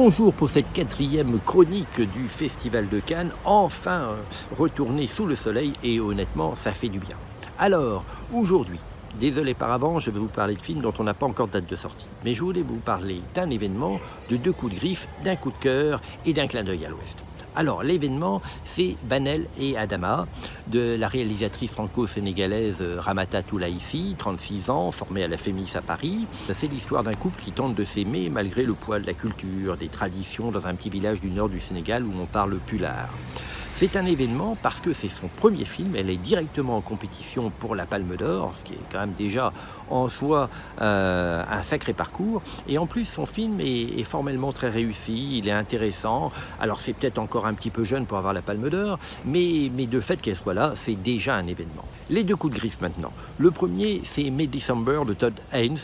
Bonjour pour cette quatrième chronique du Festival de Cannes, enfin retourné sous le soleil et honnêtement ça fait du bien. Alors aujourd'hui, désolé par avance, je vais vous parler de films dont on n'a pas encore de date de sortie, mais je voulais vous parler d'un événement, de deux coups de griffe, d'un coup de cœur et d'un clin d'œil à l'Ouest. Alors l'événement, c'est Banel et Adama, de la réalisatrice franco-sénégalaise Ramata Toulaïfi, 36 ans, formée à la Fémis à Paris. C'est l'histoire d'un couple qui tente de s'aimer malgré le poids de la culture, des traditions dans un petit village du nord du Sénégal où on parle pulaar. C'est un événement parce que c'est son premier film, elle est directement en compétition pour la Palme d'Or, ce qui est quand même déjà en soi un sacré parcours. Et en plus, son film est formellement très réussi, il est intéressant. Alors c'est peut-être encore un petit peu jeune pour avoir la Palme d'Or, mais de fait qu'elle soit là, c'est déjà un événement. Les deux coups de griffe maintenant. Le premier, c'est Mid-December de Todd Haynes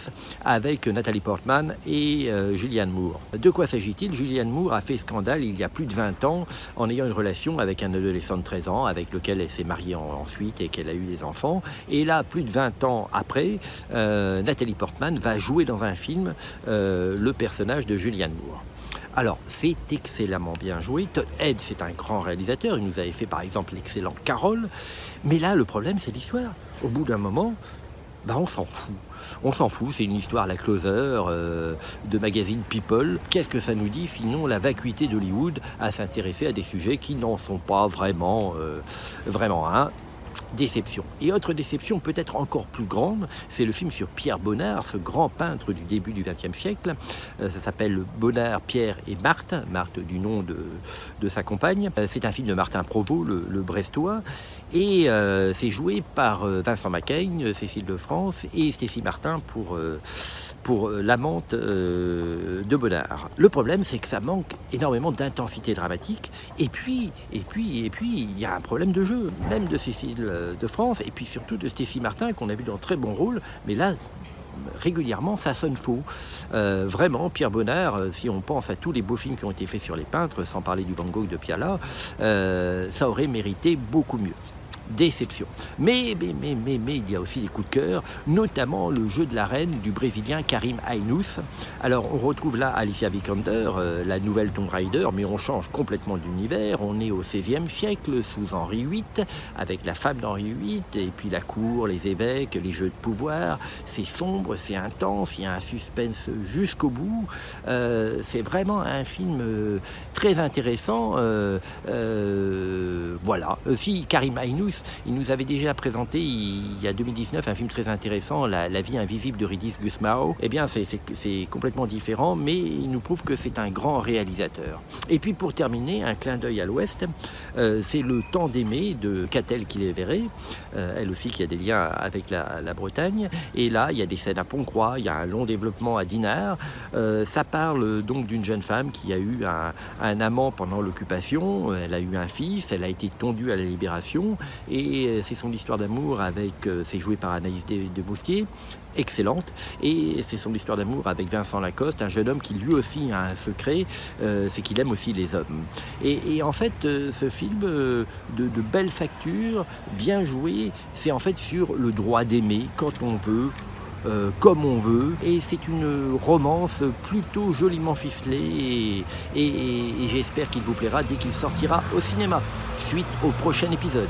avec Nathalie Portman et Julianne Moore. De quoi s'agit-il? Julianne Moore a fait scandale il y a plus de 20 ans en ayant une relation avec un adolescent de 13 ans avec lequel elle s'est mariée ensuite et qu'elle a eu des enfants. Et là, plus de 20 ans après, Nathalie Portman va jouer dans un film le personnage de Julianne Moore. Alors, c'est excellemment bien joué. Todd Haynes, c'est un grand réalisateur. Il nous avait fait par exemple l'excellent Carole. Mais là, le problème, c'est l'histoire. Au bout d'un moment, on s'en fout. On s'en fout, c'est une histoire à la Closer de magazine People. Qu'est-ce que ça nous dit sinon la vacuité d'Hollywood à s'intéresser à des sujets qui n'en sont pas vraiment un. Déception. Et autre déception peut-être encore plus grande, c'est le film sur Pierre Bonnard, ce grand peintre du début du XXe siècle. Ça s'appelle Bonnard, Pierre et Marthe, Marthe du nom de sa compagne. C'est un film de Martin Provost, le Brestois, et c'est joué par Vincent Macaigne, Cécile de France et Stéphie Martin pour l'amante de Bonnard. Le problème, c'est que ça manque énormément d'intensité dramatique, et puis, il y a un problème de jeu, même de Cécile de France, et puis surtout de Stéphie Martin, qu'on a vu dans très bon rôle, mais là, régulièrement, ça sonne faux. Vraiment, Pierre Bonnard, si on pense à tous les beaux films qui ont été faits sur les peintres, sans parler du Van Gogh de Piala, ça aurait mérité beaucoup mieux. Déception. Mais il y a aussi des coups de cœur, notamment le jeu de la reine du Brésilien Karim Ainous. Alors on retrouve là Alicia Vikander, la nouvelle Tomb Raider, mais on change complètement d'univers. On est au XVIe siècle, sous Henri VIII, avec la femme d'Henri VIII, et puis la cour, les évêques, les jeux de pouvoir. C'est sombre, c'est intense, il y a un suspense jusqu'au bout. C'est vraiment un film très intéressant. Voilà. Si Karim Ainous, il nous avait déjà présenté il y a 2019 un film très intéressant, La vie invisible de Ridis Gusmao. Eh bien c'est complètement différent, mais il nous prouve que c'est un grand réalisateur. Et puis pour terminer, un clin d'œil à l'Ouest, c'est Le temps d'aimer de Catel Kiléveré, elle aussi qui a des liens avec la Bretagne. Et là il y a des scènes à Pont-Croix, il y a un long développement à Dinard. Ça parle donc d'une jeune femme qui a eu un amant pendant l'occupation, elle a eu un fils, elle a été tondue à la Libération, et c'est son histoire d'amour avec, c'est joué par Anaïs Desmoustiers, excellente, et c'est son histoire d'amour avec Vincent Lacoste, un jeune homme qui lui aussi a un secret, c'est qu'il aime aussi les hommes. Et en fait, ce film de belle facture, bien joué, c'est en fait sur le droit d'aimer quand on veut, comme on veut, et c'est une romance plutôt joliment ficelée, et j'espère qu'il vous plaira dès qu'il sortira au cinéma. Suite au prochain épisode.